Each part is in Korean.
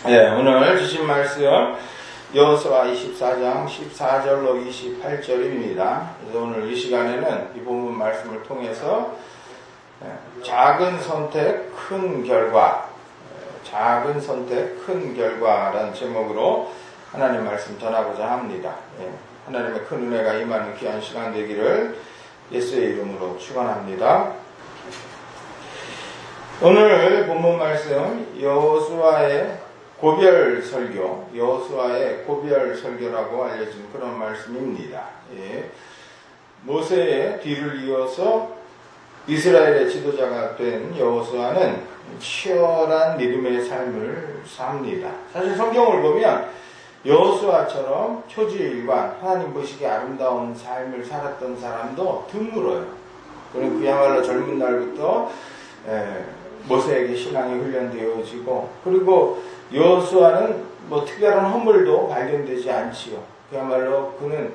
네, 오늘 주신 말씀 여호수아 24장 14절로 28절입니다. 그래서 오늘 이 시간에는 이 본문 말씀을 통해서 작은 선택 큰 결과, 작은 선택 큰 결과라는 제목으로 하나님 말씀 전하고자 합니다. 하나님의 큰 은혜가 임하는 귀한 시간 되기를 예수의 이름으로 축원합니다. 오늘 본문 말씀 여호수아의 고별 설교, 여호수아의 고별 설교라고 알려진 그런 말씀입니다. 모세의 뒤를 이어서 이스라엘의 지도자가 된 여호수아는 치열한 믿음의 삶을 삽니다. 사실 성경을 보면 여호수아처럼 초지일관, 하나님 보시기에 아름다운 삶을 살았던 사람도 드물어요. 그는 그야말로 젊은 날부터 모세에게 신앙이 훈련되어지고, 그리고 여호수아는 특별한 허물도 발견되지 않지요. 그야말로 그는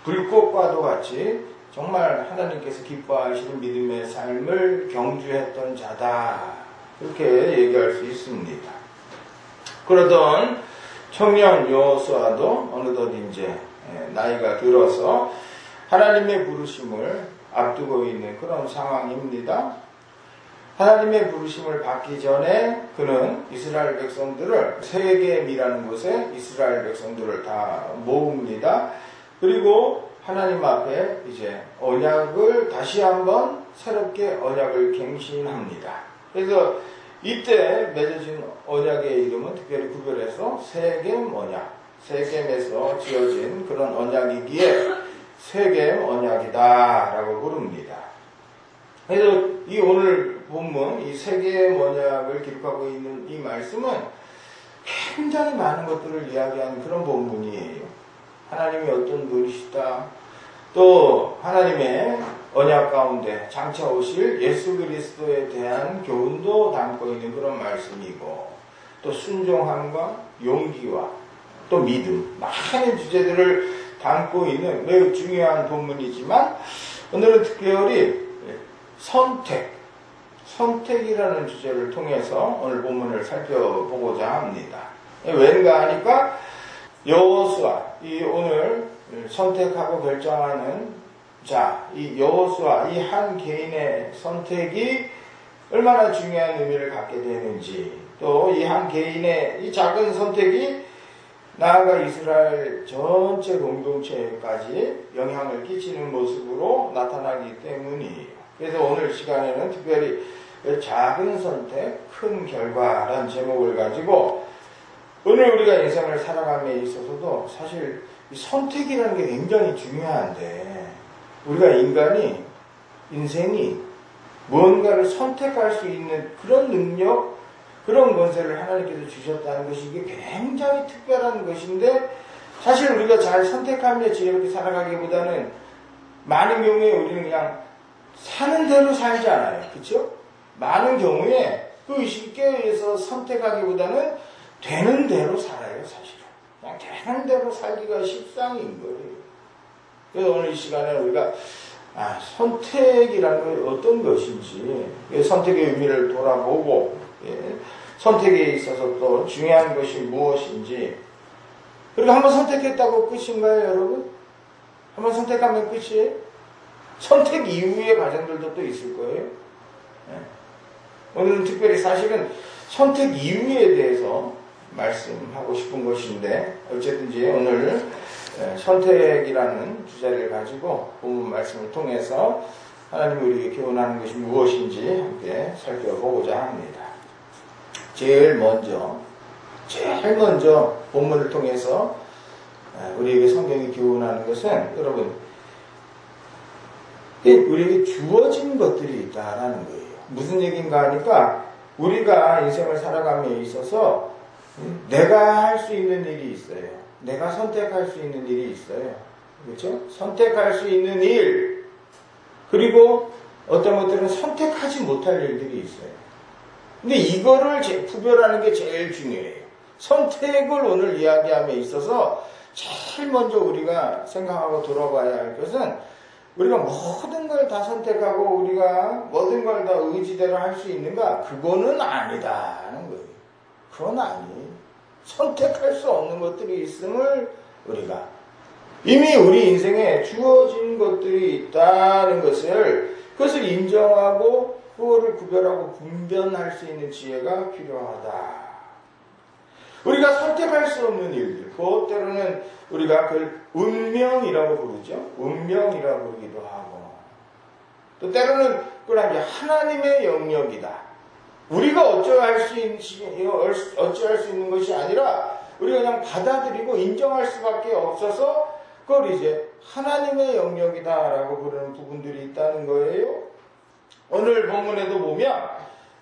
불꽃과도 같이 정말 하나님께서 기뻐하시는 믿음의 삶을 경주했던 자다, 그렇게 얘기할 수 있습니다. 그러던 청년 여호수아도 어느덧 이제 나이가 들어서 하나님의 부르심을 앞두고 있는 그런 상황입니다. 하나님의 부르심을 받기 전에 그는 이스라엘 백성들을 세겜이라는 곳에 이스라엘 백성들을 다 모읍니다. 그리고 하나님 앞에 이제 언약을 다시 한번 새롭게 언약을 갱신합니다. 그래서 이때 맺어진 언약의 이름은 특별히 구별해서 세겜 언약, 세겜에서 지어진 그런 언약이기에 세겜 언약이다라고 부릅니다. 그래서 이 오늘 본문, 이 세겜 언약을 기록하고 있는 이 말씀은 굉장히 많은 것들을 이야기하는 그런 본문이에요. 하나님이 어떤 분이시다, 또 하나님의 언약 가운데 장차 오실 예수 그리스도에 대한 교훈도 담고 있는 그런 말씀이고, 또 순종함과 용기와 또 믿음, 많은 주제들을 담고 있는 매우 중요한 본문이지만, 오늘은 특별히 선택이라는 주제를 통해서 오늘 본문을 살펴보고자 합니다. 왠가 하니까 여호수아, 이 오늘 선택하고 결정하는 자, 이 여호수아, 이 한 개인의 선택이 얼마나 중요한 의미를 갖게 되는지, 또 이 한 개인의 이 작은 선택이 나아가 이스라엘 전체 공동체까지 영향을 끼치는 모습으로 나타나기 때문이에요. 그래서 오늘 시간에는 특별히 작은 선택, 큰 결과라는 제목을 가지고 오늘 우리가 인생을 살아감에 있어서도 사실 이 선택이라는 게 굉장히 중요한데, 우리가 인생이 무언가를 선택할 수 있는 그런 능력, 그런 권세를 하나님께서 주셨다는 것이 이게 굉장히 특별한 것인데, 사실 우리가 잘 선택하며 지혜롭게 살아가기보다는 많은 경우에 우리는 그냥 사는 대로 살잖아요. 그렇죠? 많은 경우에 그 의식에 의해서 선택하기보다는 되는 대로 살아요, 사실은. 그냥 되는 대로 살기가 십상인 거예요. 그래서 오늘 이 시간에 우리가 선택이라는 게 어떤 것인지, 선택의 의미를 돌아보고, 선택에 있어서 또 중요한 것이 무엇인지. 그리고 한번 선택했다고 끝인가요, 여러분? 한번 선택하면 끝이에요? 선택 이후의 과정들도 또 있을 거예요. 오늘은 특별히 사실은 선택 이후에 대해서 말씀하고 싶은 것인데, 어쨌든지 오늘 선택이라는 주제를 가지고 본문 말씀을 통해서 하나님이 우리에게 교훈하는 것이 무엇인지 함께 살펴보고자 합니다. 제일 먼저 본문을 통해서 우리에게 성경이 교훈하는 것은, 여러분, 우리에게 주어진 것들이 있다라는 거예요. 무슨 얘기인가 하니까, 우리가 인생을 살아감에 있어서 내가 할 수 있는 일이 있어요. 내가 선택할 수 있는 일이 있어요. 그렇죠? 선택할 수 있는 일, 그리고 어떤 것들은 선택하지 못할 일들이 있어요. 근데 이거를 구별하는 게 제일 중요해요. 선택을 오늘 이야기함에 있어서 제일 먼저 우리가 생각하고 돌아봐야 할 것은, 우리가 모든 걸 다 선택하고 우리가 모든 걸 다 의지대로 할 수 있는가? 그거는 아니다는 거예요. 그건 아니에요. 선택할 수 없는 것들이 있음을 우리가 이미 우리 인생에 주어진 것들이 있다는 그것을 인정하고 그거를 구별하고 분별할 수 있는 지혜가 필요하다. 우리가 선택할 수 없는 일들, 그것 때로는 우리가 그걸 운명이라고 부르죠. 운명이라고 부르기도 하고, 또 때로는 그걸 이제 하나님의 영역이다. 우리가 어찌할 수 있는 것이 아니라 우리가 그냥 받아들이고 인정할 수밖에 없어서 그걸 이제 하나님의 영역이다라고 부르는 부분들이 있다는 거예요. 오늘 본문에도 보면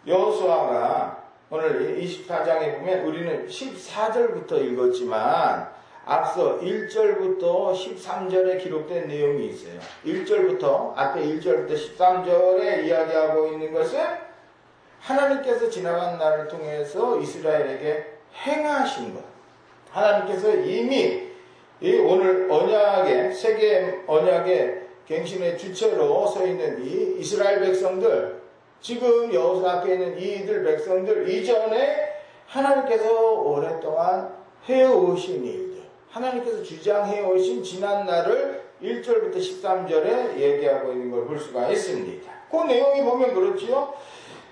여호수아가 오늘 24장에 보면 우리는 14절부터 읽었지만 앞서 1절부터 13절에 기록된 내용이 있어요. 1절부터 앞에 1절부터 13절에 이야기하고 있는 것은 하나님께서 지나간 날을 통해서 이스라엘에게 행하신 것. 하나님께서 이미 오늘 언약의 세계 언약의 갱신의 주체로 서 있는 이 이스라엘 백성들, 지금 여호수아 앞에 있는 이들 백성들 이전에 하나님께서 오랫동안 해오신 일들, 하나님께서 주장해 오신 지난 날을 1절부터 13절에 얘기하고 있는 걸 볼 수가 있습니다. 그 내용이 보면 그렇지요.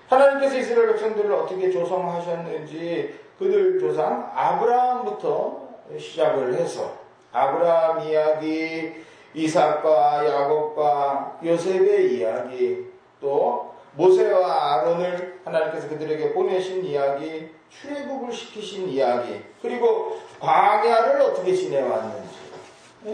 하나님께서 이스라엘 백성들을 어떻게 조성하셨는지 그들 조상 아브라함부터 시작을 해서 아브라함 이야기, 이삭과 야곱과 요셉의 이야기, 또 모세와 아론을 하나님께서 그들에게 보내신 이야기, 출애굽을 시키신 이야기, 그리고 광야를 어떻게 지내왔는지,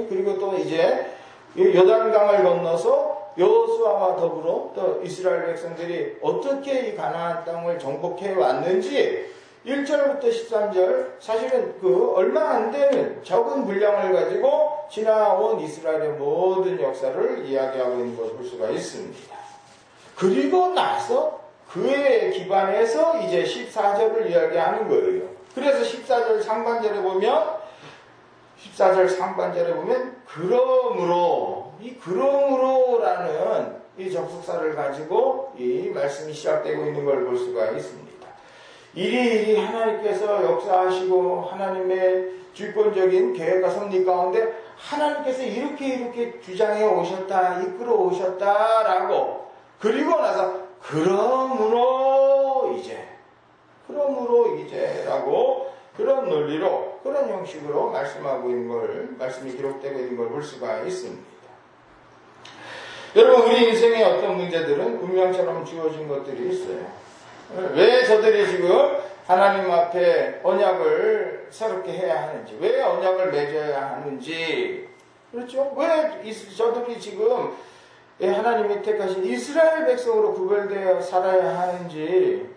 그리고 또 이제 요단강을 건너서 여호수아와 더불어 또 이스라엘 백성들이 어떻게 이 가나안 땅을 정복해 왔는지 1절부터 13절, 사실은 얼마 안 되는 적은 분량을 가지고 지나온 이스라엘의 모든 역사를 이야기하고 있는 것을 볼 수가 있습니다. 그리고 나서 그에 기반해서 이제 14절을 이야기하는 거예요. 그래서 14절 상반절에 보면 그러므로라는 이 접속사를 가지고 이 말씀이 시작되고 있는 걸 볼 수가 있습니다. 이리 하나님께서 역사하시고 하나님의 주권적인 계획과 섭리 가운데 하나님께서 이렇게 주장해 오셨다, 이끌어 오셨다라고, 그리고 나서 그러므로 이제라고 그런 논리로, 그런 형식으로 말씀이 기록되고 있는 걸 볼 수가 있습니다. 여러분, 우리 인생의 어떤 문제들은 운명처럼 주어진 것들이 있어요. 왜 저들이 지금 하나님 앞에 언약을 새롭게 해야 하는지, 왜 언약을 맺어야 하는지, 그렇죠? 왜 저들이 지금 하나님이 택하신 이스라엘 백성으로 구별되어 살아야 하는지,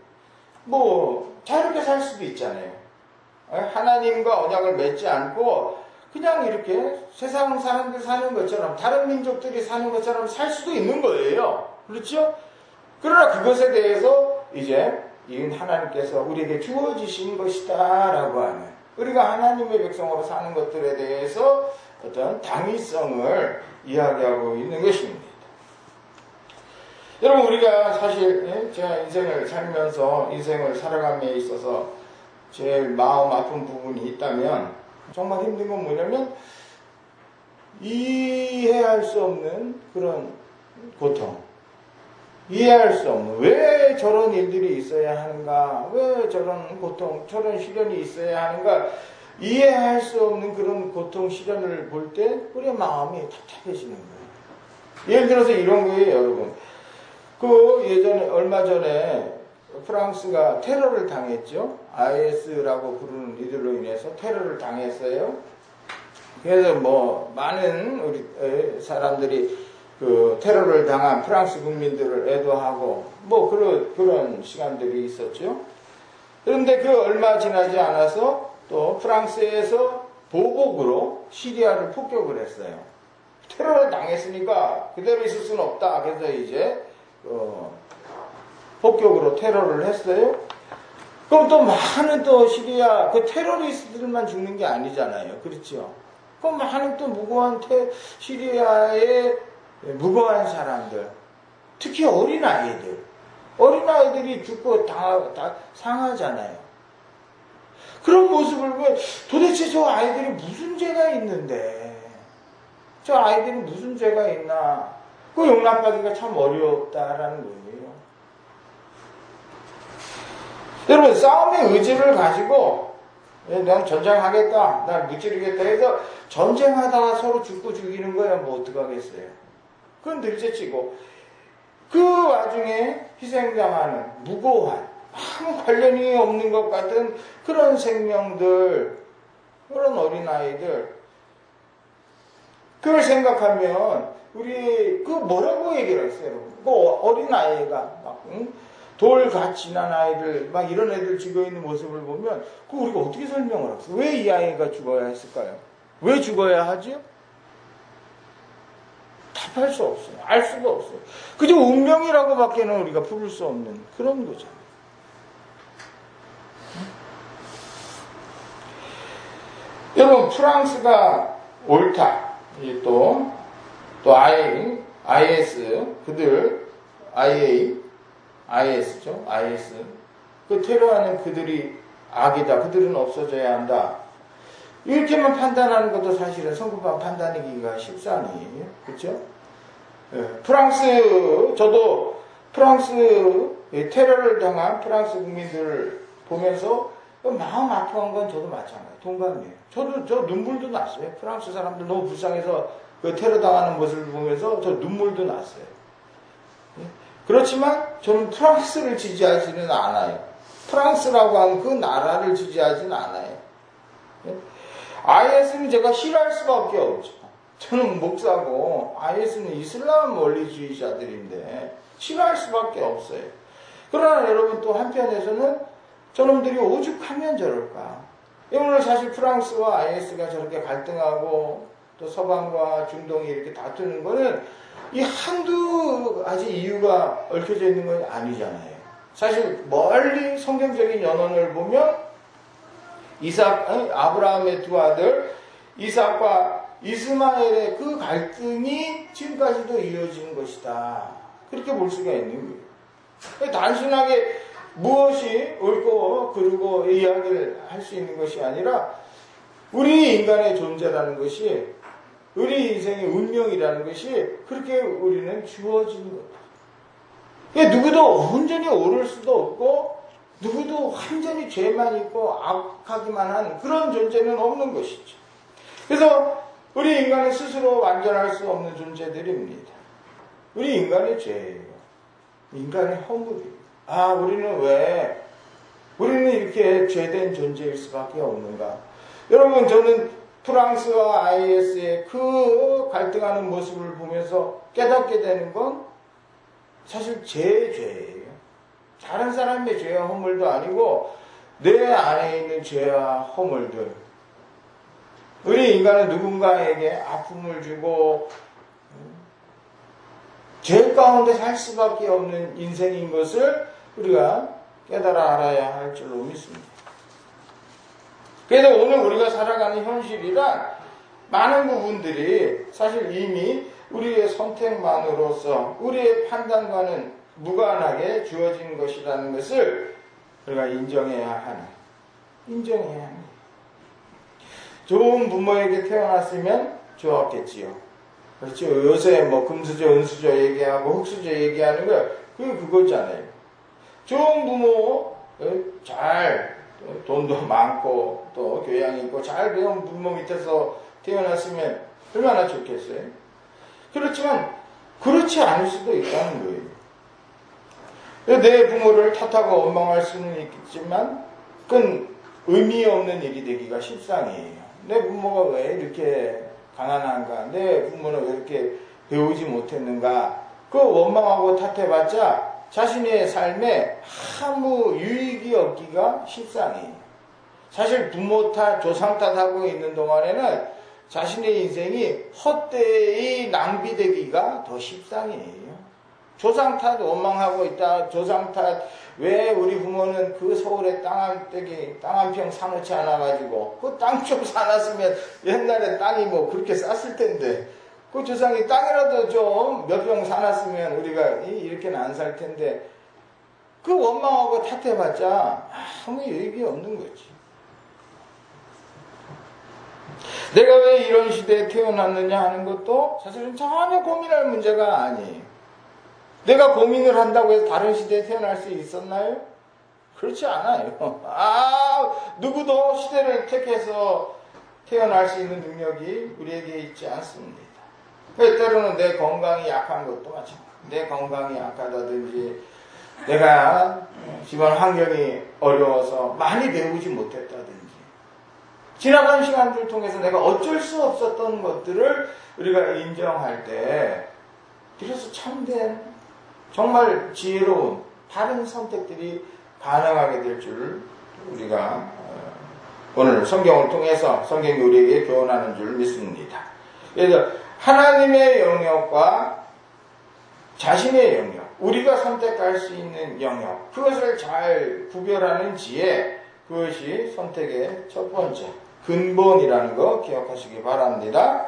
자유롭게 살 수도 있잖아요. 하나님과 언약을 맺지 않고 그냥 이렇게 세상 사람들 사는 것처럼, 다른 민족들이 사는 것처럼 살 수도 있는 거예요. 그렇죠? 그러나 그것에 대해서 이제 하나님께서 우리에게 주어지신 것이다 라고 하는, 우리가 하나님의 백성으로 사는 것들에 대해서 어떤 당위성을 이야기하고 있는 것입니다. 여러분, 우리가 사실 제가 인생을 살아감에 있어서 제일 마음 아픈 부분이 있다면 정말 힘든 건 뭐냐면 이해할 수 없는 그런 고통, 이해할 수 없는, 왜 저런 일들이 있어야 하는가, 왜 저런 고통, 저런 시련이 있어야 하는가, 이해할 수 없는 그런 고통, 시련을 볼 때 우리의 마음이 답답해지는 거예요. 예를 들어서 이런 거예요, 여러분. 얼마 전에 프랑스가 테러를 당했죠. IS라고 부르는 이들로 인해서 테러를 당했어요. 그래서 많은 우리 사람들이 테러를 당한 프랑스 국민들을 애도하고 그런 시간들이 있었죠. 그런데 얼마 지나지 않아서 또 프랑스에서 보복으로 시리아를 폭격을 했어요. 테러를 당했으니까 그대로 있을 수는 없다. 그래서 이제 폭격으로 테러를 했어요. 그럼 또 많은 시리아 테러리스트들만 죽는 게 아니잖아요. 그렇죠? 그럼 많은 또 시리아의 무고한 사람들, 특히 어린아이들이 죽고 다 상하잖아요. 그런 모습을 보면 도대체 저 아이들이 무슨 죄가 있는데, 저 아이들이 무슨 죄가 있나, 그 용납하기가 참 어렵다라는 거예요. 여러분, 싸움의 의지를 가지고 난 전쟁하겠다, 난 무찌르겠다 해서 전쟁하다가 서로 죽고 죽이는 거야 뭐 어떡하겠어요. 그건 늘째치고, 그 와중에 희생당하는 무고한 아무 관련이 없는 것 같은 그런 생명들, 그런 어린아이들, 그걸 생각하면 우리 그 뭐라고 얘기를 했어요, 여러분? 그 어린아이가 막 돌같이 지난 아이들 막 이런 애들 죽어 있는 모습을 보면 그 우리가 어떻게 설명을 할까요? 왜 이 아이가 죽어야 했을까요? 왜 죽어야 하지요? 답할 수 없어요. 알 수가 없어요. 그저 운명이라고밖에는 우리가 부를 수 없는 그런 거잖아요. 여러분, 프랑스가 옳다. 또 IS, 그들, IS죠? IS. 그 테러하는 그들이 악이다. 그들은 없어져야 한다. 이렇게만 판단하는 것도 사실은 성급한 판단이기가 십상이에요. 그렇죠? 저도 프랑스 테러를 당한 프랑스 국민들을 보면서 마음 아파한 건 저도 마찬가지예요. 동감이에요. 저 눈물도 났어요. 프랑스 사람들 너무 불쌍해서 그 테러 당하는 모습을 보면서 저 눈물도 났어요. 그렇지만 저는 프랑스를 지지하지는 않아요. 프랑스라고 하는 그 나라를 지지하지는 않아요. IS는 제가 싫어할 수밖에 없죠. 저는 목사고 IS는 이슬람 원리주의자들인데 싫어할 수밖에 없어요. 그러나 여러분 또 한편에서는 저놈들이 오죽하면 저럴까. 오늘 사실 프랑스와 IS가 저렇게 갈등하고 또 서방과 중동이 이렇게 다투는 거는 이 한두 가지 이유가 얽혀져 있는 건 아니잖아요. 사실 멀리 성경적인 연원을 보면 아브라함의 두 아들 이삭과 이스마엘의 그 갈등이 지금까지도 이어지는 것이다. 그렇게 볼 수가 있는 거예요. 단순하게 무엇이 옳고 그르고 이야기를 할 수 있는 것이 아니라 우리 인간의 존재라는 것이, 우리 인생의 운명이라는 것이 그렇게 우리는 주어진 거예요. 누구도 온전히 옳을 수도 없고 누구도 완전히 죄만 있고 악하기만 한 그런 존재는 없는 것이죠. 그래서 우리 인간은 스스로 완전할 수 없는 존재들입니다. 우리 인간의 죄예요. 인간의 허물이에요. 우리는 이렇게 죄된 존재일 수밖에 없는가? 여러분, 저는 프랑스와 IS의 그 갈등하는 모습을 보면서 깨닫게 되는 건 사실 제 죄예요. 다른 사람의 죄와 허물도 아니고 내 안에 있는 죄와 허물들. 우리 인간은 누군가에게 아픔을 주고 죄 가운데 살 수밖에 없는 인생인 것을 우리가 깨달아 알아야 할 줄로 믿습니다. 그래서 오늘 우리가 살아가는 현실이란 많은 부분들이 사실 이미 우리의 선택만으로서 우리의 판단과는 무관하게 주어진 것이라는 것을 우리가 인정해야 합니다. 좋은 부모에게 태어났으면 좋았겠지요. 그렇죠. 요새 뭐 금수저, 은수저 얘기하고 흙수저 얘기하는 거 그거잖아요. 좋은 부모, 잘 돈도 많고 또 교양 있고 잘 배운 부모 밑에서 태어났으면 얼마나 좋겠어요. 그렇지만 그렇지 않을 수도 있다는 거예요. 내 부모를 탓하고 원망할 수는 있겠지만 그건 의미 없는 일이 되기가 십상이에요. 내 부모가 왜 이렇게 가난한가? 내 부모는 왜 이렇게 배우지 못했는가? 그 원망하고 탓해봤자 자신의 삶에 아무 유익이 없기가 십상이에요. 사실 부모 탓, 조상 탓하고 있는 동안에는 자신의 인생이 헛되이 낭비되기가 더 십상이에요. 조상 탓 원망하고 있다. 조상 탓 왜 우리 부모는 그 서울에 땅 한 평 사놓지 않아가지고 그 땅 좀 사놨으면 옛날에 땅이 뭐 그렇게 쌌을 텐데 그 조상이 땅이라도 좀 몇 평 사놨으면 우리가 이렇게는 안 살 텐데 그 원망하고 탓해봤자 아무 유익이 없는 거지. 내가 왜 이런 시대에 태어났느냐 하는 것도 사실은 전혀 고민할 문제가 아니에요. 내가 고민을 한다고 해서 다른 시대에 태어날 수 있었나요? 그렇지 않아요. 누구도 시대를 택해서 태어날 수 있는 능력이 우리에게 있지 않습니다. 때로는 내 건강이 약한 것도 마찬가지입니다. 내 건강이 약하다든지 내가 집안 환경이 어려워서 많이 배우지 못했다든지 지나간 시간들을 통해서 내가 어쩔 수 없었던 것들을 우리가 인정할 때 그래서 참된 정말 지혜로운 다른 선택들이 가능하게 될 줄 우리가 오늘 성경을 통해서 성경이 우리에게 교훈하는 줄 믿습니다. 그래서 하나님의 영역과 자신의 영역, 우리가 선택할 수 있는 영역, 그것을 잘 구별하는 지혜, 그것이 선택의 첫 번째 근본이라는 거 기억하시기 바랍니다.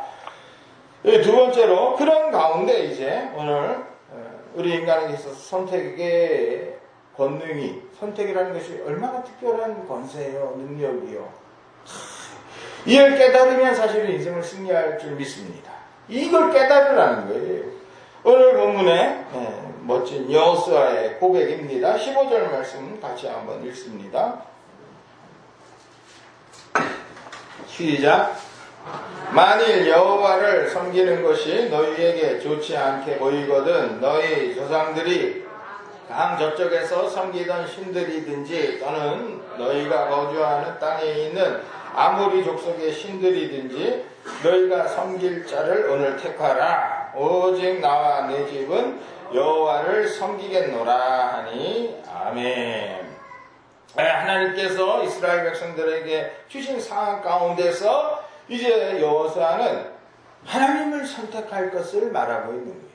두 번째로 그런 가운데 이제 오늘 우리 인간에게 있어서 선택의 권능이, 선택이라는 것이 얼마나 특별한 권세요, 능력이요. 이걸 깨달으면 사실은 인생을 승리할 줄 믿습니다. 이걸 깨달으라는 거예요. 오늘 본문의 멋진 여호수아의 고백입니다. 15절 말씀 같이 한번 읽습니다. 시작. 만일 여호와를 섬기는 것이 너희에게 좋지 않게 보이거든 너희 조상들이 강 저쪽에서 섬기던 신들이든지 또는 너희가 거주하는 땅에 있는 아모리 족속의 신들이든지 너희가 섬길 자를 오늘 택하라. 오직 나와 내 집은 여호와를 섬기겠노라 하니 아멘. 하나님께서 이스라엘 백성들에게 주신 상황 가운데서 이제 여호수아는 하나님을 선택할 것을 말하고 있는 거예요.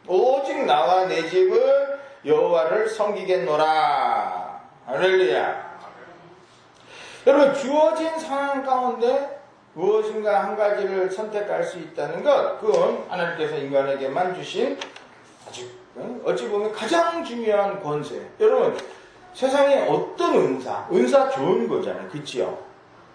오직 나와 내 집은 여호와를 섬기겠노라. 할렐루야. 여러분, 주어진 상황 가운데 무엇인가 한 가지를 선택할 수 있다는 것, 그건 하나님께서 인간에게만 주신 아주 어찌 보면 가장 중요한 권세. 여러분, 세상에 어떤 은사 좋은 거잖아요. 그치요?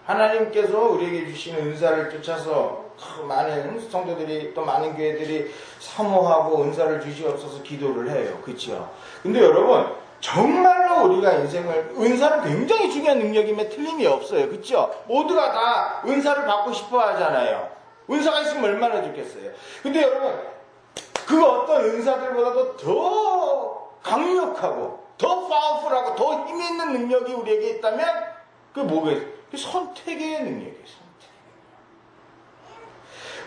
하나님께서 우리에게 주신 은사를 쫓아서 많은 성도들이 또 많은 교회들이 사모하고 은사를 주시옵소서 기도를 해요. 그치요? 근데 여러분, 정말로 우리가 은사는 굉장히 중요한 능력임에 틀림이 없어요. 그쵸? 모두가 다 은사를 받고 싶어 하잖아요. 은사가 있으면 얼마나 좋겠어요. 근데 여러분, 그 어떤 은사들보다도 더 강력하고, 더 파워풀하고, 더 힘 있는 능력이 우리에게 있다면, 그게 뭐겠어요? 그 선택의 능력이에요.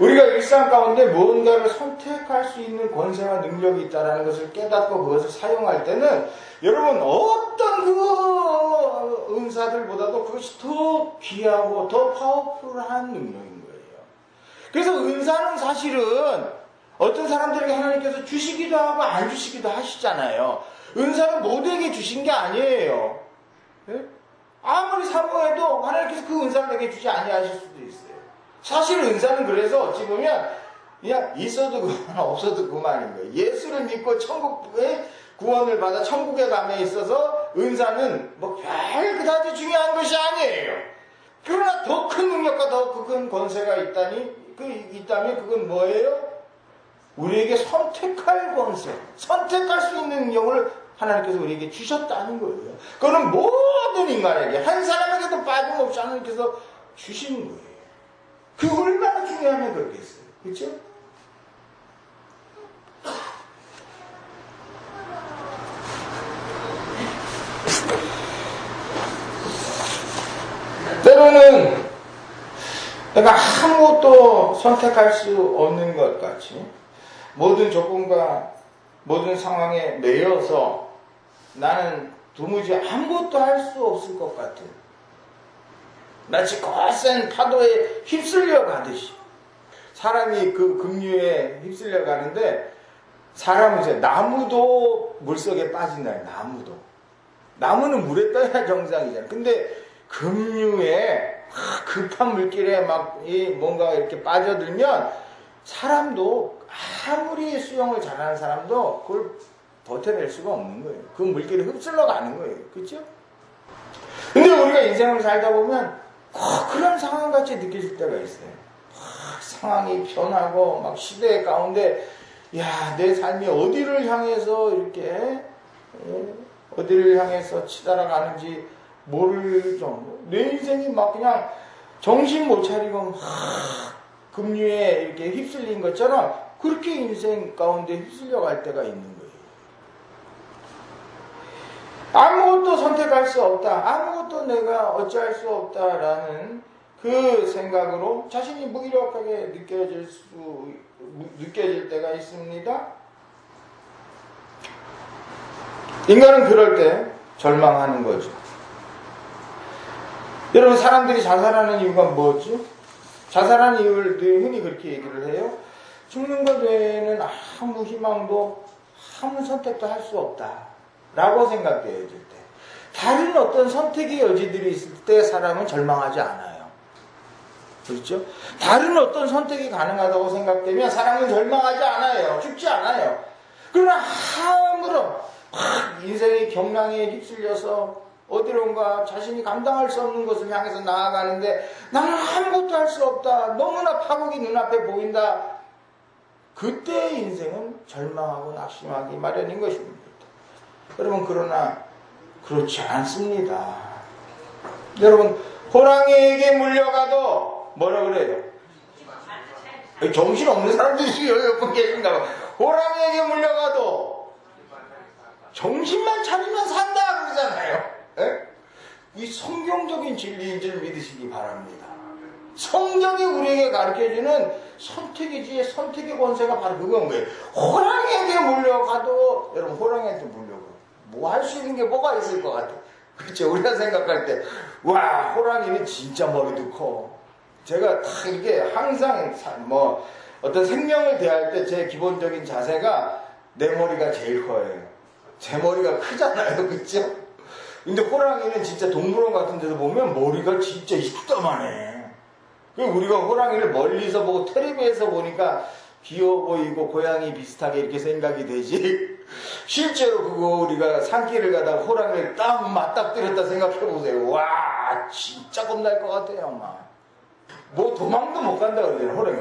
우리가 일상 가운데 무언가를 선택할 수 있는 권세와 능력이 있다는 것을 깨닫고 그것을 사용할 때는 여러분 어떤 그 은사들보다도 그것이 더 귀하고 더 파워풀한 능력인 거예요. 그래서 은사는 사실은 어떤 사람들에게 하나님께서 주시기도 하고 안 주시기도 하시잖아요. 은사는 모두에게 주신 게 아니에요. 네? 아무리 사모해도 하나님께서 그 은사를 내게 주지 아니하실 수도 있어요. 사실 은사는 그래서 어찌 보면 그냥 있어도 그만 없어도 그만인 거예요. 예수를 믿고 천국의 구원을 받아 천국에 감에 있어서 은사는 뭐 별 그다지 중요한 것이 아니에요. 그러나 더 큰 능력과 더 큰 권세가 있다면 그건 뭐예요? 우리에게 선택할 권세, 선택할 수 있는 능력을 하나님께서 우리에게 주셨다는 거예요. 그거는 모든 인간에게 한 사람에게도 빠짐없이 하나님께서 주시는 거예요. 그 얼마나 중요하면 그렇겠어요. 그렇죠? 때로는 내가 아무것도 선택할 수 없는 것 같이 모든 조건과 모든 상황에 매여서 나는 도무지 아무것도 할 수 없을 것 같은 마치 거센 파도에 휩쓸려 가듯이 사람이 그 급류에 휩쓸려 가는데 사람은 이제 나무도 물속에 빠진다요. 나무는 물에 떠야 정상이잖아요. 근데 급류에 급한 물길에 막 뭔가 이렇게 빠져들면 사람도 아무리 수영을 잘하는 사람도 그걸 버텨낼 수가 없는 거예요. 그 물길에 휩쓸러 가는 거예요. 그렇죠? 근데 우리가 인생을 살다 보면 꼭 그런 상황같이 느껴질 때가 있어요. 상황이 변하고 막 시대 가운데 내 삶이 어디를 향해서 이렇게 어디를 향해서 치달아가는지 모를 정도. 내 인생이 막 그냥 정신 못 차리고 막 급류에 이렇게 휩쓸린 것처럼 그렇게 인생 가운데 휩쓸려 갈 때가 있는 거예요. 아무것도 선택할 수 없다. 아무것도 내가 어찌할 수 없다라는 그 생각으로 자신이 무기력하게 느껴질 때가 있습니다. 인간은 그럴 때 절망하는 거죠. 여러분, 사람들이 자살하는 이유가 뭐죠? 자살하는 이유를 늘 흔히 그렇게 얘기를 해요. 죽는 것 외에는 아무 희망도 아무 선택도 할 수 없다 라고 생각되어질 때, 다른 어떤 선택의 여지들이 있을 때 사람은 절망하지 않아요. 그렇죠? 다른 어떤 선택이 가능하다고 생각되면 사람은 절망하지 않아요. 죽지 않아요. 그러나 아무런 인생의 경랑에 휩쓸려서 어디론가 자신이 감당할 수 없는 것을 향해서 나아가는데 나는 아무것도 할 수 없다. 너무나 파국이 눈앞에 보인다. 그때의 인생은 절망하고 낙심하기 마련인 것입니다. 여러분, 그러나 그렇지 않습니다. 여러분, 호랑이에게 물려가도 뭐라 그래요? 정신없는 사람들이 여기 계신가 봐. 호랑이에게 물려가도 정신만 차리면 산다 그러잖아요. 이 성경적인 진리인 줄 믿으시기 바랍니다. 성경이 우리에게 가르쳐주는 선택이지, 선택의 권세가 바로 그건 거예요. 호랑이에게 물려가도, 여러분, 호랑이한테 물려가도 뭐 할 수 있는 게 뭐가 있을 것 같아요. 그렇죠? 우리가 생각할 때, 와, 호랑이는 진짜 머리도 커. 제가 다 이렇게 항상 어떤 생명을 대할 때 제 기본적인 자세가 내 머리가 제일 커요. 제 머리가 크잖아요. 그렇죠? 근데 호랑이는 진짜 동물원 같은 데서 보면 머리가 진짜 이따만해. 우리가 호랑이를 멀리서 보고 텔레비에서 보니까 귀여워 보이고 고양이 비슷하게 이렇게 생각이 되지, 실제로 그거 우리가 산길을 가다가 호랑이를 딱 맞닥뜨렸다 생각해보세요. 와, 진짜 겁날 것 같아요. 막 뭐 도망도 못 간다 그러잖아요. 호랑이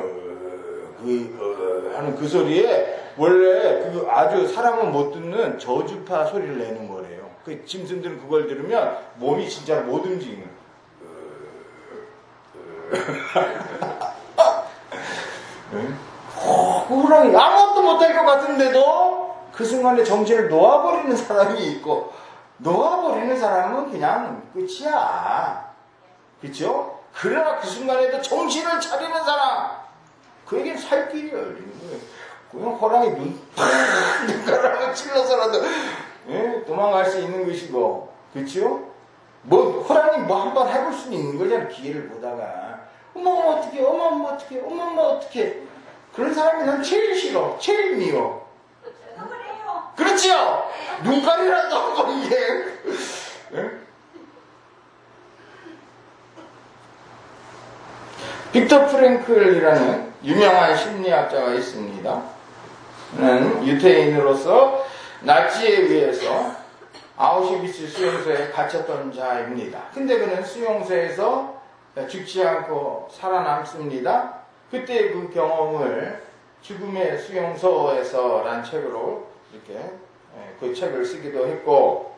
하는 그 소리에 원래 그 아주 사람은 못 듣는 저주파 소리를 내는 거래요. 그 짐승들은 그걸 들으면 몸이 진짜 못 움직이는 호랑이 아무것도 못할 것 같은데도 그 순간에 정신을 놓아버리는 사람이 있고, 놓아버리는 사람은 그냥 끝이야. 그렇죠? 그러나 그 순간에도 정신을 차리는 사람, 그에겐 살 길이 열리는 거예요. 그냥 호랑이 눈가락을 찔러서라도 도망갈 수 있는 것이고, 그렇죠? 뭐 호랑이 뭐 한번 해볼 수는 있는 거잖아요. 기회를 보다가 어머 어떡해, 어머 어떡해, 어머 어떡해. 그런 사람이 난 제일 싫어, 제일 미워. 그렇지요? 눈깔이라도 한번 이게. 빅터 프랭클이라는 유명한 심리학자가 있습니다. 그는 유태인으로서 나치에 의해서 아우슈비츠 수용소에 갇혔던 자입니다. 근데 그는 수용소에서 죽지 않고 살아남습니다. 그때 그 경험을 죽음의 수용소에서란 책으로 이렇게 그 책을 쓰기도 했고,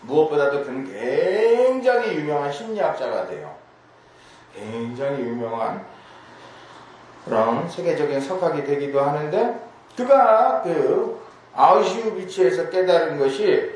무엇보다도 그는 굉장히 유명한 심리학자가 돼요. 굉장히 유명한 그런 세계적인 석학이 되기도 하는데, 그가 그 아우슈비츠에서 깨달은 것이,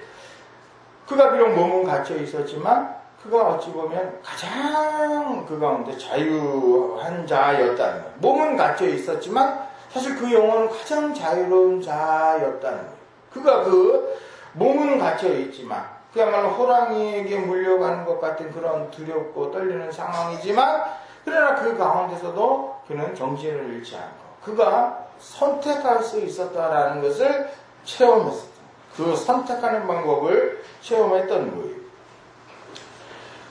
그가 비록 몸은 갇혀 있었지만 그가 어찌 보면 가장 그 가운데 자유한 자였다는 거예요. 몸은 갇혀 있었지만 사실 그 영혼은 가장 자유로운 자였다는 거예요. 그가 그 몸은 갇혀 있지만, 그야말로 호랑이에게 물려가는 것 같은 그런 두렵고 떨리는 상황이지만, 그러나 그 가운데서도 그는 정신을 잃지 않고 그가 선택할 수 있었다라는 것을 체험했었다. 그 선택하는 방법을 체험했던 거예요.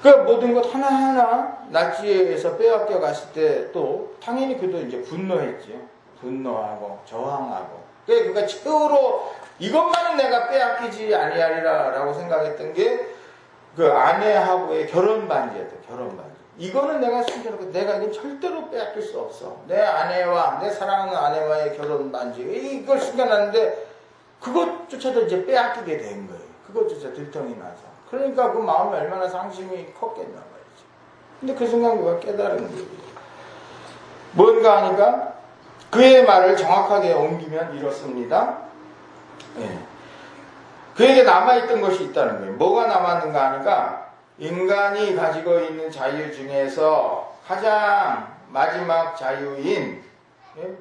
그 모든 것 하나하나 나치에서 빼앗겨 갔을 때 또 당연히 그도 이제 분노했죠. 분노하고 저항하고. 그러니까 최후로 이것만은 내가 빼앗기지 아니하리라 라고 생각했던 게 그 아내하고의 결혼 반지였대요. 결혼 반지. 이거는 내가 숨겨놓고 내가 이건 절대로 빼앗길 수 없어. 내 아내와 내 사랑하는 아내와의 결혼 반지 이걸 숨겨놨는데 그것조차도 이제 빼앗기게 된 거예요. 그것조차 들통이 나서. 그러니까 그 마음이 얼마나 상심이 컸겠나 말이죠. 근데 그 순간 그가 깨달은 거예요. 뭔가 하니까 그의 말을 정확하게 옮기면 이렇습니다. 예. 그에게 남아있던 것이 있다는 거예요. 뭐가 남았는가 하니까 인간이 가지고 있는 자유 중에서 가장 마지막 자유인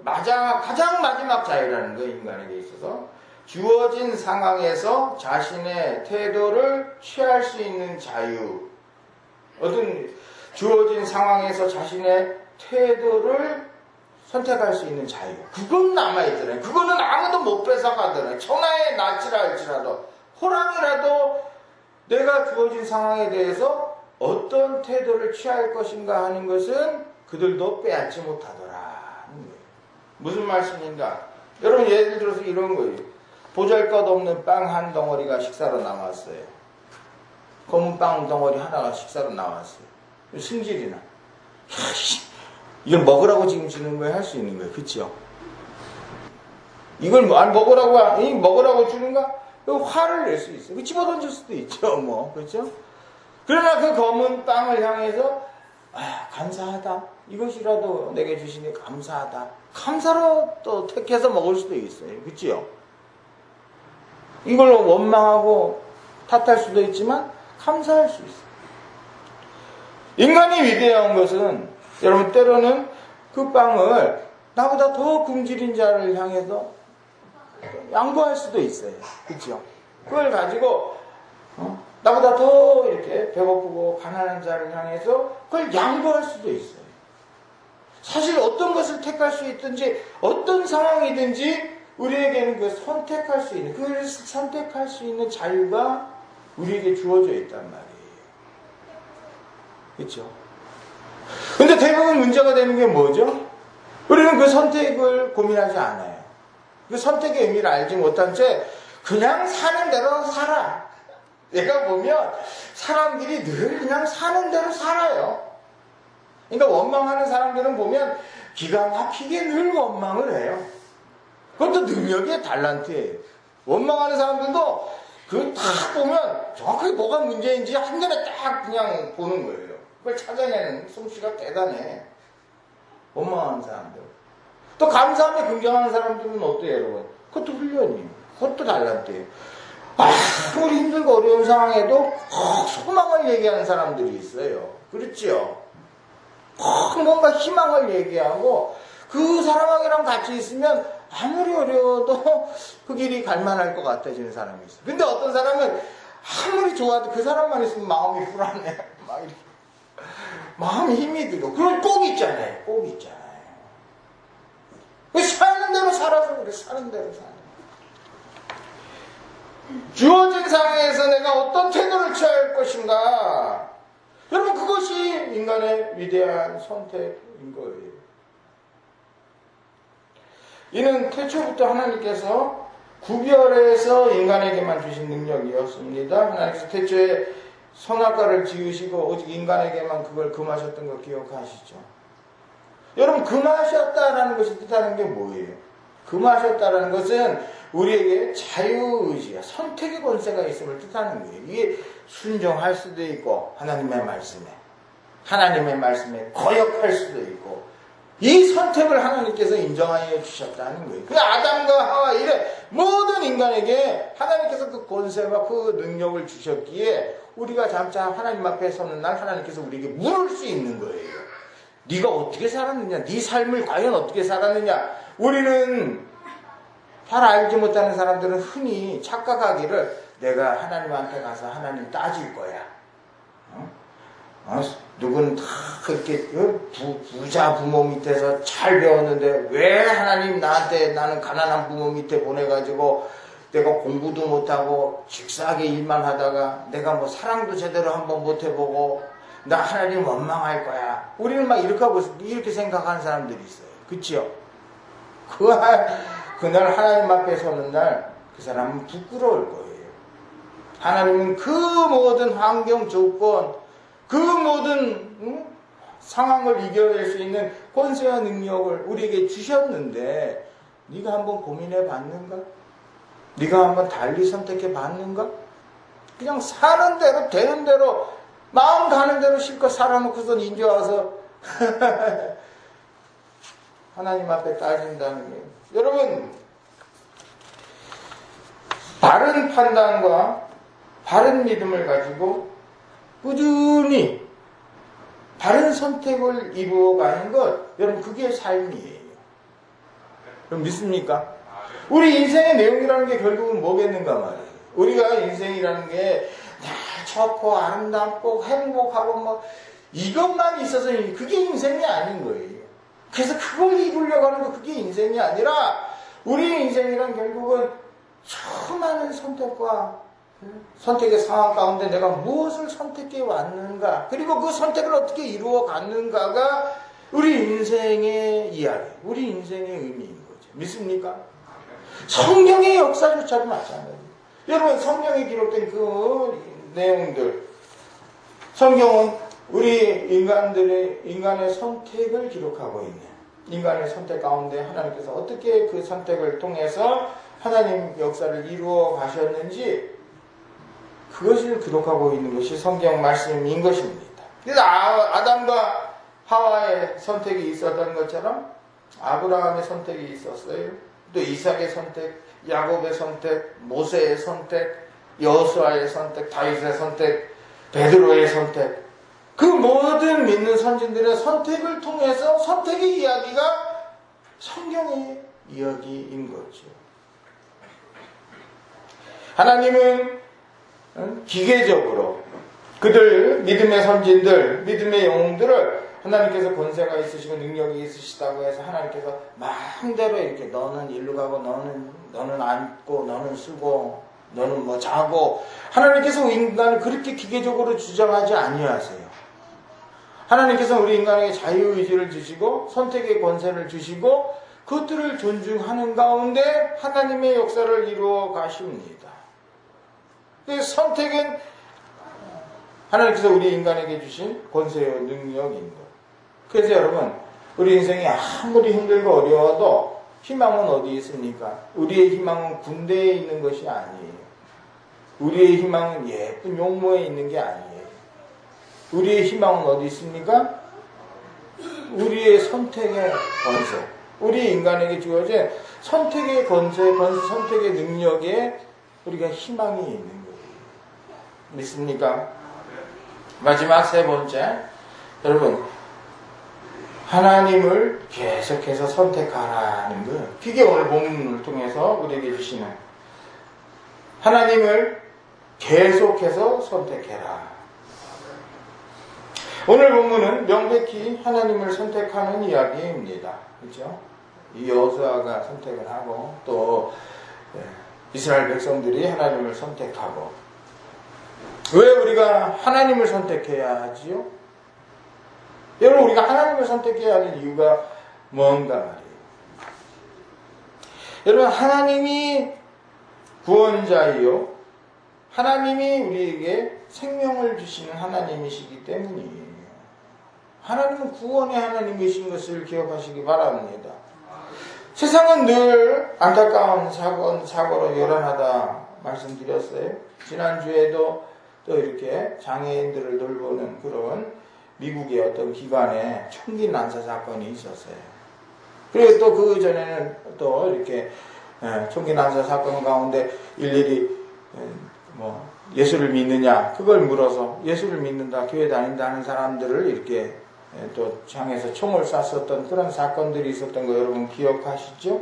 가장 마지막 자유라는 거예요. 인간에게 있어서 주어진 상황에서 자신의 태도를 취할 수 있는 자유, 어떤 주어진 상황에서 자신의 태도를 선택할 수 있는 자유, 그건 남아있더라고요. 그거는 아무도 못 뺏어가더라고요. 천하의 낫이라 할지라도 호랑이라도 내가 주어진 상황에 대해서 어떤 태도를 취할 것인가 하는 것은 그들도 빼앗지 못하더라. 무슨 말씀인가? 여러분 예를 들어서 이런 거예요. 보잘것없는 빵 한 덩어리가 식사로 남았어요. 검은 빵 덩어리 하나가 식사로 나왔어요. 승질이 나. 이걸 먹으라고 지금 주는 거에 할 수 있는 거예요. 그쵸? 이걸 먹으라고 주는가? 화를 낼 수 있어요. 집어던질 수도 있죠, 뭐. 그렇죠? 그러나 그 검은 빵을 향해서, 감사하다. 이것이라도 내게 주시니 감사하다. 감사로 또 택해서 먹을 수도 있어요. 그렇죠? 이걸 원망하고 탓할 수도 있지만, 감사할 수 있어요. 인간이 위대한 것은, 여러분, 때로는 그 빵을 나보다 더 굶주린 자를 향해서 양보할 수도 있어요. 그렇죠? 그걸 가지고 나보다 더 이렇게 배고프고 가난한 자를 향해서 그걸 양보할 수도 있어요. 사실 어떤 것을 택할 수 있든지 어떤 상황이든지 우리에게는 그 선택할 수 있는 그걸 선택할 수 있는 자유가 우리에게 주어져 있단 말이에요. 그렇죠? 근데 대부분 문제가 되는 게 뭐죠? 우리는 그 선택을 고민하지 않아요. 그 선택의 의미를 알지 못한 채 그냥 사는 대로 살아. 내가 보면 사람들이 늘 그냥 사는 대로 살아요. 그러니까 원망하는 사람들은 보면 기가 막히게 늘 원망을 해요. 그것도 능력의 달란트예요. 원망하는 사람들도 그 딱 보면 정확하게 뭐가 문제인지 한눈에 딱 그냥 보는 거예요. 그걸 찾아내는 솜씨가 대단해. 원망하는 사람들. 또 감사함에 긍정하는 사람들은 어때요, 여러분? 그것도 훈련이에요. 그것도 달란트예요. 아무리 힘들고 어려운 상황에도 소망을 얘기하는 사람들이 있어요. 그렇죠? 뭔가 희망을 얘기하고 그 사람하고랑 같이 있으면 아무리 어려워도 그 길이 갈만할 것 같아지는 사람이 있어요. 근데 어떤 사람은 아무리 좋아도 그 사람만 있으면 마음이 불안해. 막 이렇게. 마음이 힘이 들어. 그런 꼭 있잖아요. 꼭 있잖아요. 사는 대로 살아서 그래. 사는 대로 살아. 주어진 상황에서 내가 어떤 태도를 취할 것인가. 여러분 그것이 인간의 위대한 선택인 거예요. 이는 태초부터 하나님께서 구별해서 인간에게만 주신 능력이었습니다. 하나님께서 태초에 선악과를 지으시고 오직 인간에게만 그걸 금하셨던 거 기억하시죠? 여러분 금하셨다라는 것이 뜻하는 게 뭐예요? 금하셨다라는 것은 우리에게 자유의지야 선택의 권세가 있음을 뜻하는 거예요. 이게 순종할 수도 있고 하나님의 말씀에 거역할 수도 있고 이 선택을 하나님께서 인정하여 주셨다는 거예요. 그 아담과 하와 이래 모든 인간에게 하나님께서 그 권세와 그 능력을 주셨기에 우리가 잠자 하나님 앞에 서는 날 하나님께서 우리에게 물을 수 있는 거예요. 네가 어떻게 살았느냐? 네 삶을 과연 어떻게 살았느냐? 우리는 잘 알지 못하는 사람들은 흔히 착각하기를 내가 하나님한테 가서 하나님 따질 거야. 누구는 다 그렇게 부자 부모 밑에서 잘 배웠는데 왜 하나님 나는 가난한 부모 밑에 보내가지고 내가 공부도 못하고 식사하게 일만 하다가 내가 뭐 사랑도 제대로 한번 못 해보고 나 하나님 원망할 거야. 우리는 막 이렇게 생각하는 사람들이 있어요. 그치요? 그날 하나님 앞에 서는 날 그 사람은 부끄러울 거예요. 하나님은 그 모든 환경 조건 그 모든 상황을 이겨낼 수 있는 권세와 능력을 우리에게 주셨는데 네가 한번 고민해 봤는가? 네가 한번 달리 선택해 봤는가? 그냥 사는 대로 되는 대로 마음 가는 대로 실컷 살아놓고선 이제 와서 하나님 앞에 따진다는 거예요. 여러분, 바른 판단과 바른 믿음을 가지고 꾸준히 바른 선택을 이루어가는 것, 여러분 그게 삶이에요. 여러분 믿습니까? 우리 인생의 내용이라는 게 결국은 뭐겠는가 말이에요. 우리가 인생이라는 게 좋고 아름답고 행복하고 뭐 이것만 있어서 그게 인생이 아닌 거예요. 그래서 그걸 이루려고 하는 거 그게 인생이 아니라 우리 인생이란 결국은 수많은 선택과 선택의 상황 가운데 내가 무엇을 선택해 왔는가, 그리고 그 선택을 어떻게 이루어 갔는가가 우리 인생의 이야기, 우리 인생의 의미인 거죠. 믿습니까? 성경의 역사조차도 마찬가지예요. 여러분, 성경에 기록된 그 내용들, 성경은 우리 인간의 선택을 기록하고 있는, 인간의 선택 가운데 하나님께서 어떻게 그 선택을 통해서 하나님 역사를 이루어 가셨는지 그것을 기록하고 있는 것이 성경 말씀인 것입니다. 그래서 아담과 하와의 선택이 있었던 것처럼 아브라함의 선택이 있었어요. 또 이삭의 선택, 야곱의 선택, 모세의 선택, 여호수아의 선택, 다윗의 선택, 베드로의 선택, 그 모든 믿는 선진들의 선택을 통해서 선택의 이야기가 성경의 이야기인 거죠. 하나님은 기계적으로 그들 믿음의 선진들, 믿음의 영웅들을 하나님께서 권세가 있으시고 능력이 있으시다고 해서 하나님께서 마음대로 이렇게 너는 일로 가고 너는 앉고 너는 쓰고 너는 뭐 자고, 하나님께서 인간을 그렇게 기계적으로 주장하지 아니하세요. 하나님께서 우리 인간에게 자유의지를 주시고 선택의 권세를 주시고 그것들을 존중하는 가운데 하나님의 역사를 이루어 가십니다. 선택은 하나님께서 우리 인간에게 주신 권세와 능력인 것. 그래서 여러분, 우리 인생이 아무리 힘들고 어려워도 희망은 어디 있습니까? 우리의 희망은 군대에 있는 것이 아니에요. 우리의 희망은 예쁜 용모에 있는 게 아니에요. 우리의 희망은 어디 있습니까? 우리의 선택의 권세, 우리 인간에게 주어진 선택의 권세, 선택의 능력에 우리가 희망이 있는 거예요. 믿습니까? 마지막 세 번째, 여러분, 하나님을 계속해서 선택하라는 거예요. 그게 오늘 본문을 통해서 우리에게 주시는, 하나님을 계속해서 선택해라. 오늘 본문은 명백히 하나님을 선택하는 이야기입니다. 그렇죠? 이 여호수아가 선택을 하고 또 이스라엘 백성들이 하나님을 선택하고. 왜 우리가 하나님을 선택해야 하지요? 여러분, 우리가 하나님을 선택해야 하는 이유가 뭔가 말이에요. 여러분, 하나님이 구원자이요, 하나님이 우리에게 생명을 주시는 하나님이시기 때문이에요. 하나님은 구원의 하나님이신 것을 기억하시기 바랍니다. 세상은 늘 안타까운 사고로 요란하다 말씀드렸어요. 지난주에도 또 이렇게 장애인들을 돌보는 그런 미국의 어떤 기관에 총기 난사 사건이 있었어요. 그리고 또 그 전에는 또 이렇게 총기 난사 사건 가운데 일일이 뭐 예수를 믿느냐 그걸 물어서 예수를 믿는다, 교회 다닌다는 사람들을 이렇게 또 향해서 총을 쐈었던 그런 사건들이 있었던 거 여러분 기억하시죠?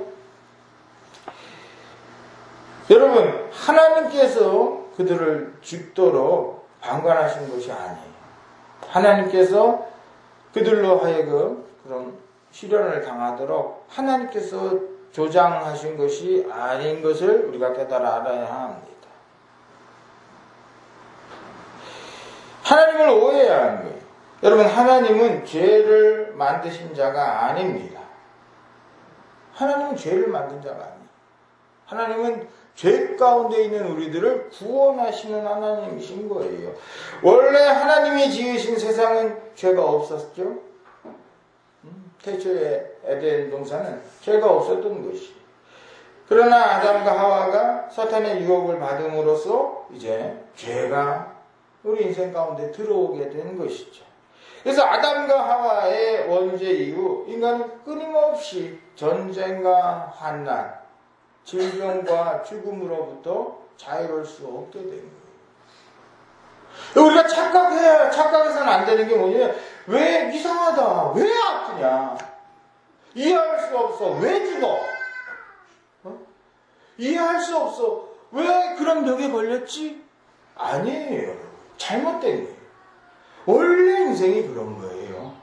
여러분, 하나님께서 그들을 죽도록 방관하신 것이 아니에요. 하나님께서 그들로 하여금 그런 시련을 당하도록 하나님께서 조장하신 것이 아닌 것을 우리가 깨달아 알아야 합니다. 하나님을 오해해야 하는 거예요. 여러분, 하나님은 죄를 만드신 자가 아닙니다. 하나님은 죄를 만든 자가 아니에요. 하나님은 죄 가운데 있는 우리들을 구원하시는 하나님이신 거예요. 원래 하나님이 지으신 세상은 죄가 없었죠. 태초의 에덴 동산은 죄가 없었던 것이. 그러나 아담과 하와가 사탄의 유혹을 받음으로써 이제 죄가 우리 인생 가운데 들어오게 된 것이죠. 그래서 아담과 하와의 원죄 이후 인간은 끊임없이 전쟁과 환난, 질병과 죽음으로부터 자유로울 수 없게 된 거예요. 우리가 착각해서는 안 되는 게 뭐냐면, 왜 이상하다, 왜 아프냐, 이해할 수 없어, 왜 죽어, 이해할 수 없어, 왜 그런 병에 걸렸지? 아니에요. 잘못된 거예요. 원래 인생이 그런 거예요.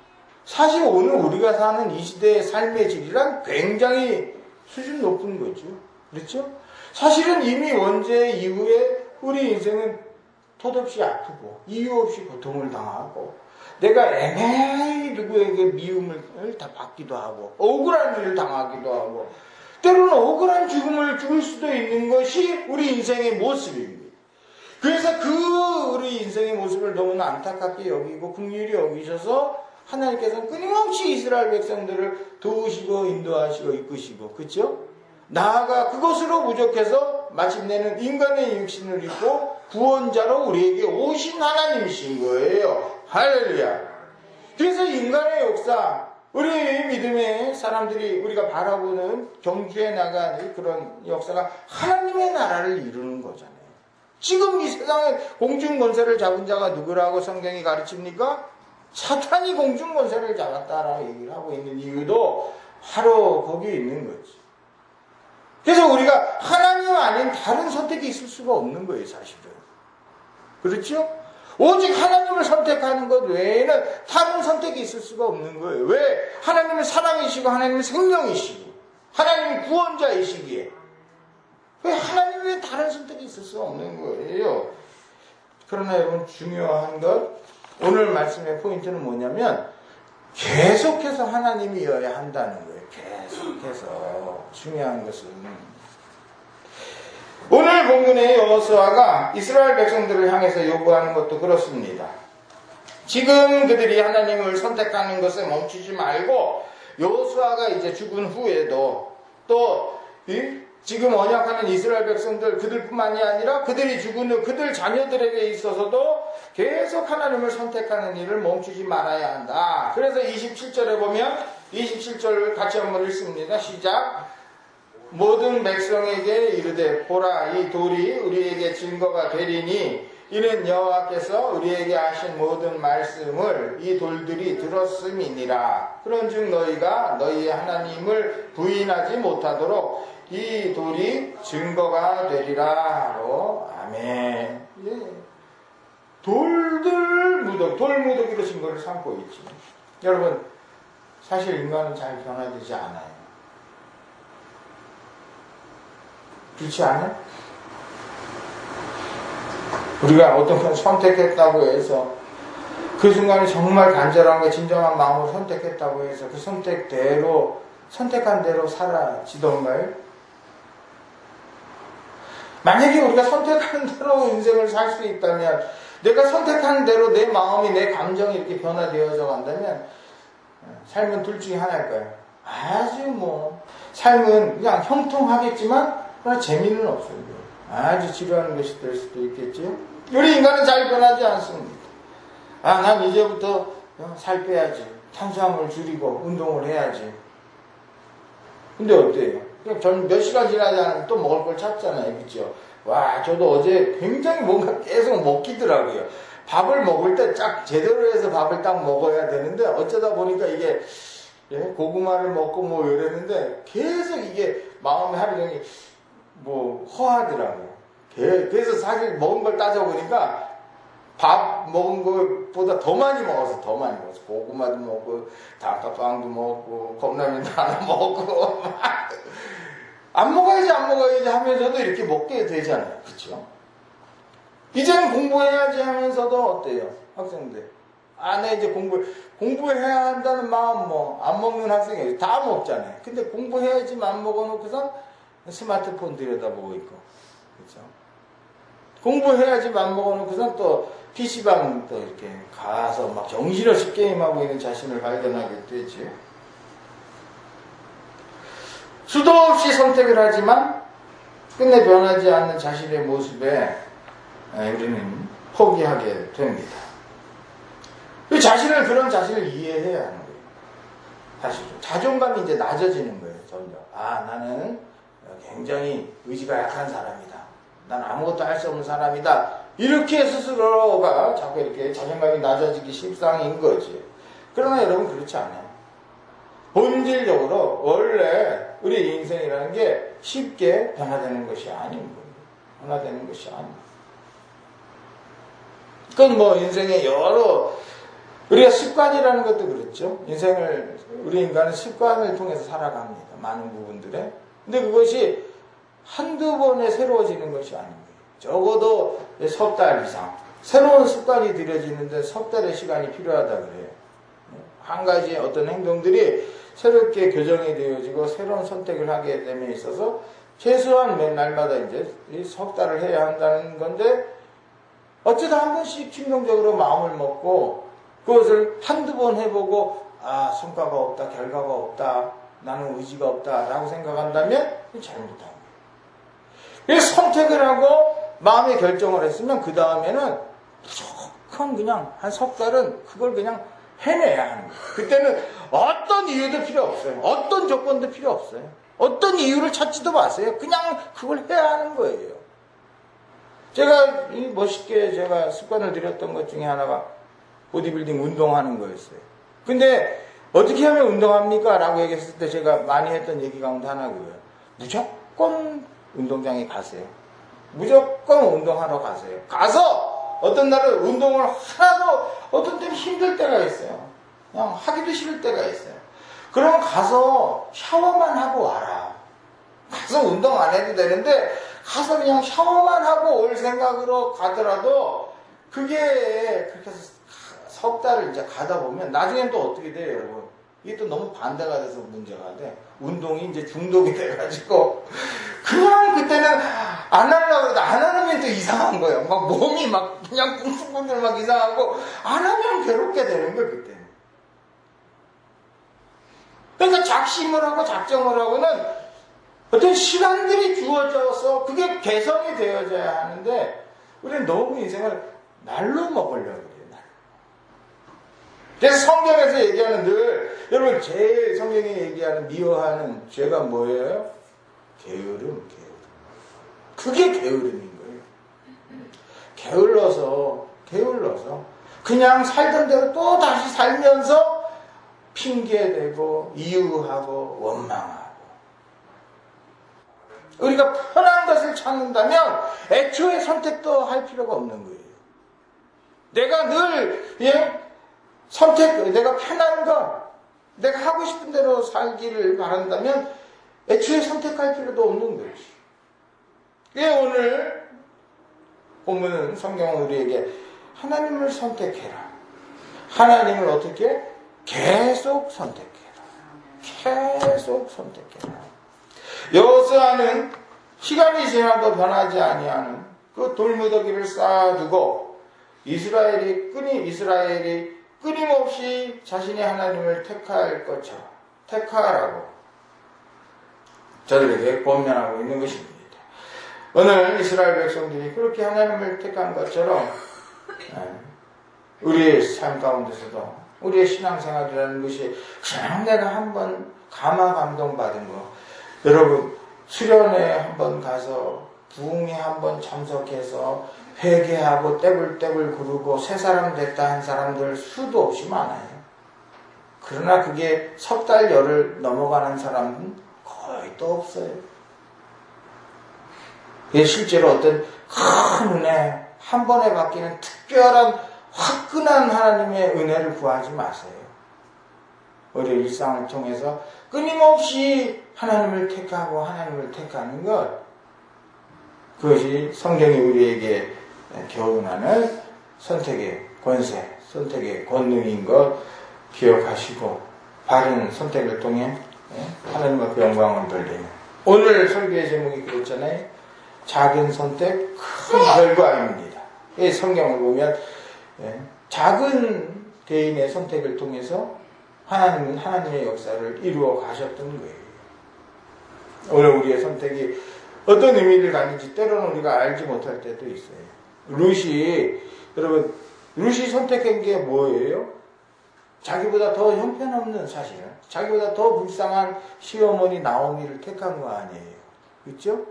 사실 오늘 우리가 사는 이 시대의 삶의 질이란 굉장히 수준 높은 거죠. 그렇죠? 사실은 이미 원죄 이후에 우리 인생은 덧없이 아프고 이유 없이 고통을 당하고 내가 애매히 누구에게 미움을 다 받기도 하고 억울한 일을 당하기도 하고 때로는 억울한 죽음을 죽을 수도 있는 것이 우리 인생의 모습입니다. 그래서 그 우리 인생의 모습을 너무나 안타깝게 여기고 긍휼히 여기셔서 하나님께서는 끊임없이 이스라엘 백성들을 도우시고 인도하시고 이끄시고, 그렇죠? 나아가 그것으로 부족해서 마침내는 인간의 육신을 입고 구원자로 우리에게 오신 하나님이신 거예요. 할렐루야. 그래서 인간의 역사, 우리 믿음의 사람들이 우리가 바라보는 경주해 나간 그런 역사가 하나님의 나라를 이루는 거잖아요. 지금 이 세상에 공중권세를 잡은 자가 누구라고 성경이 가르칩니까? 사탄이 공중권세를 잡았다라고 얘기를 하고 있는 이유도 바로 거기에 있는 거지. 그래서 우리가 하나님 아닌 다른 선택이 있을 수가 없는 거예요, 사실은. 그렇죠? 오직 하나님을 선택하는 것 외에는 다른 선택이 있을 수가 없는 거예요. 왜? 하나님은 사랑이시고 하나님은 생명이시고 하나님은 구원자이시기에 왜 하나님 외에 다른 선택이 있을 수가 없는 거예요. 그러나 여러분, 중요한 것, 오늘 말씀의 포인트는 뭐냐면 계속해서 하나님이어야 한다는 거예요. 계속해서. 중요한 것은 오늘 본문의 여호수아가 이스라엘 백성들을 향해서 요구하는 것도 그렇습니다. 지금 그들이 하나님을 선택하는 것에 멈추지 말고 여호수아가 이제 죽은 후에도 또 지금 언약하는 이스라엘 백성들, 그들뿐만이 아니라 그들이 죽은 후 그들 자녀들에게 있어서도 계속 하나님을 선택하는 일을 멈추지 말아야 한다. 그래서 27절에 보면 27절을 같이 한번 읽습니다. 시작. 모든 백성에게 이르되 보라, 이 돌이 우리에게 증거가 되리니 이는 여호와께서 우리에게 하신 모든 말씀을 이 돌들이 들었음이니라. 그런즉 너희가 너희 하나님을 부인하지 못하도록 이 돌이 증거가 되리라 하고. 아멘. 예. 돌무더기로 증거를 삼고 있지. 여러분, 사실 인간은 잘 변화되지 않아요. 그렇지 않아요? 우리가 어떤 걸 선택했다고 해서 그 순간에 정말 간절한 거, 진정한 마음으로 선택했다고 해서 그 선택한 대로 사라지던가요? 만약에 우리가 선택한 대로 인생을 살 수 있다면, 내가 선택한 대로 내 마음이, 내 감정이 이렇게 변화되어져 간다면 삶은 둘 중에 하나일까요? 아주 삶은 그냥 형통하겠지만 재미는 없어요. 아주 지루한 것이 될 수도 있겠죠. 우리 인간은 잘 변하지 않습니다. 난 이제부터 살 빼야지, 탄수화물 줄이고 운동을 해야지. 근데 어때요? 전 몇 시간 지나지 않으면 또 먹을 걸 찾잖아요. 그렇죠? 와, 저도 어제 굉장히 뭔가 계속 먹히더라고요. 밥을 먹을 때 딱 제대로 해서 밥을 딱 먹어야 되는데 어쩌다 보니까 이게 고구마를 먹고 이랬는데 계속 이게 마음이 하루 종일 허하더라고요. 그래서 사실 먹은 걸 따져보니까 밥 먹은 것보다 더 많이 먹었어. 고구마도 먹고, 단팥빵도 먹고, 컵라면도 하나 먹고. 안 먹어야지 하면서도 이렇게 먹게 되잖아요. 그쵸? 이제는 공부해야지 하면서도 어때요? 학생들. 네, 이제 공부해야 한다는 마음 안 먹는 학생이 다 먹잖아요. 근데 공부해야지만 안 먹어놓고선 스마트폰 들여다보고 있고. 그쵸? 공부해야지만 안 먹어놓고선 또 PC방 또 이렇게 가서 막 정신없이 게임하고 있는 자신을 발견하게 되지. 수도 없이 선택을 하지만 끝내 변하지 않는 자신의 모습에 우리는 포기하게 됩니다. 그런 자신을 이해해야 하는 거예요. 사실 자존감이 이제 낮아지는 거예요. 점점. 나는 굉장히 의지가 약한 사람이다. 난 아무것도 할 수 없는 사람이다. 이렇게 스스로가 자꾸 이렇게 자존감이 낮아지기 십상인 거지. 그러나 여러분 그렇지 않아요. 본질적으로 원래 우리 인생이라는 게 쉽게 변화되는 것이 아닌 거예요. 변화되는 것이 아니에요. 그건 뭐 인생의 여러 우리가 습관이라는 것도 그렇죠. 우리 인간은 습관을 통해서 살아갑니다. 많은 부분들에. 근데 그것이 한두 번에 새로워지는 것이 아닌 거예요. 적어도 석 달 이상. 새로운 습관이 들여지는데 석 달의 시간이 필요하다 그래요. 한 가지 어떤 행동들이 새롭게 교정이 되어지고 새로운 선택을 하게 됨에 있어서 최소한 몇 날마다 이제 석 달을 해야 한다는 건데 어쩌다 한 번씩 충동적으로 마음을 먹고 그것을 한두 번 해보고 성과가 없다, 결과가 없다, 나는 의지가 없다 라고 생각한다면 잘못한 거예요. 그래서 선택을 하고 마음의 결정을 했으면 그 다음에는 무조건 그냥 한 석 달은 그걸 그냥 해내야 하는 거예요. 그때는 어떤 이유도 필요 없어요. 어떤 조건도 필요 없어요. 어떤 이유를 찾지도 마세요. 그냥 그걸 해야 하는 거예요. 제가 멋있게 제가 습관을 들였던 것 중에 하나가 보디빌딩 운동하는 거였어요. 근데 어떻게 하면 운동합니까? 라고 얘기했을 때 제가 많이 했던 얘기 가운데 하나고요. 무조건 운동장에 가세요. 무조건 운동하러 가세요. 가서 어떤 날은 운동을 하나도 어떤 때는 힘들 때가 있어요. 그냥 하기도 싫을 때가 있어요. 그럼 가서 샤워만 하고 와라. 가서 운동 안 해도 되는데 가서 그냥 샤워만 하고 올 생각으로 가더라도 그게 그렇게 해서 석 달을 이제 가다 보면 나중엔 또 어떻게 돼요, 여러분? 이게 또 너무 반대가 돼서 문제가 돼. 운동이 이제 중독이 돼가지고 그냥 그때는 안 하려고 그래도 안 하면 또 이상한 거예요. 막 몸이 막 그냥 쿵쿵쿵들 막 이상하고 안 하면 괴롭게 되는 거예요, 그때는. 그러니까 작심을 하고 작정을 하고는 어떤 시간들이 주어져서 그게 개성이 되어져야 하는데 우리는 너무 인생을 날로 먹으려고 그래요. 그래서 성경에서 얘기하는 여러분 제일 성경이 얘기하는 미워하는 죄가 뭐예요? 게으름. 그게 게으름인 거예요. 게을러서 그냥 살던 대로 또 다시 살면서 핑계대고 이유하고 원망하고 우리가 편한 것을 찾는다면 애초에 선택도 할 필요가 없는 거예요. 내가 늘 내가 편한 것, 내가 하고 싶은 대로 살기를 바란다면 애초에 선택할 필요도 없는 거지. 오늘 본문은 성경은 우리에게 하나님을 선택해라. 하나님을 어떻게? 계속 선택해라. 계속 선택해라. 여호수아는 시간이 지나도 변하지 아니하는 그 돌무더기를 쌓아두고 이스라엘이 끊임없이 자신의 하나님을 택할 것처럼 택하라고 저들에게 권면하고 있는 것입니다. 오늘 이스라엘 백성들이 그렇게 하나님을 택한 것처럼 우리의 삶 가운데서도 우리의 신앙생활이라는 것이 그냥 내가 한번 감화 감동받은 거 여러분 수련회 한번 가서 부흥회 한번 참석해서 회개하고 떼굴떼굴 구르고 새 사람 됐다 한 사람들 수도 없이 많아요. 그러나 그게 석 달 열을 넘어가는 사람은 거의 또 없어요. 실제로 어떤 큰 은혜 한 번에 받기는 특별한 화끈한 하나님의 은혜를 구하지 마세요. 우리 일상을 통해서 끊임없이 하나님을 택하고 하나님을 택하는 것 그것이 성경이 우리에게 교훈하는 선택의 권세, 선택의 권능인 것 기억하시고 바른 선택을 통해 하나님 앞에 영광을 돌리는 오늘 설교의 제목이 그렇잖아요. 작은 선택, 큰 결과입니다. 이 성경을 보면 작은 개인의 선택을 통해서 하나님은 하나님의 역사를 이루어 가셨던 거예요. 오늘 우리의 선택이 어떤 의미를 갖는지 때로는 우리가 알지 못할 때도 있어요. 루시 선택한 게 뭐예요? 자기보다 더 형편없는, 사실은 자기보다 더 불쌍한 시어머니 나오미를 택한 거 아니에요. 그렇죠?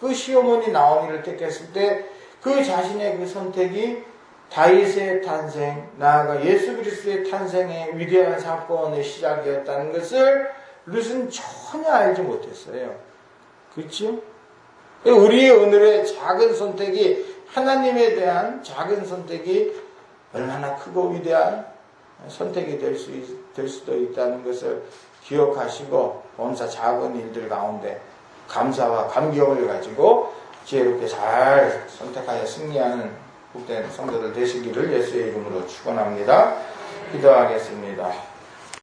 그 시어머니 나오미를 택했을 때 그 자신의 그 선택이 다윗의 탄생, 나아가 예수 그리스도의 탄생의 위대한 사건의 시작이었다는 것을 룻은 전혀 알지 못했어요. 그렇죠? 우리의 오늘의 작은 선택이, 하나님에 대한 작은 선택이 얼마나 크고 위대한 선택이 될 수도 있다는 것을 기억하시고, 범사 작은 일들 가운데 감사와 감격을 가지고 지혜롭게 잘 선택하여 승리하는 복된 성도들 되시기를 예수의 이름으로 축원합니다. 기도하겠습니다.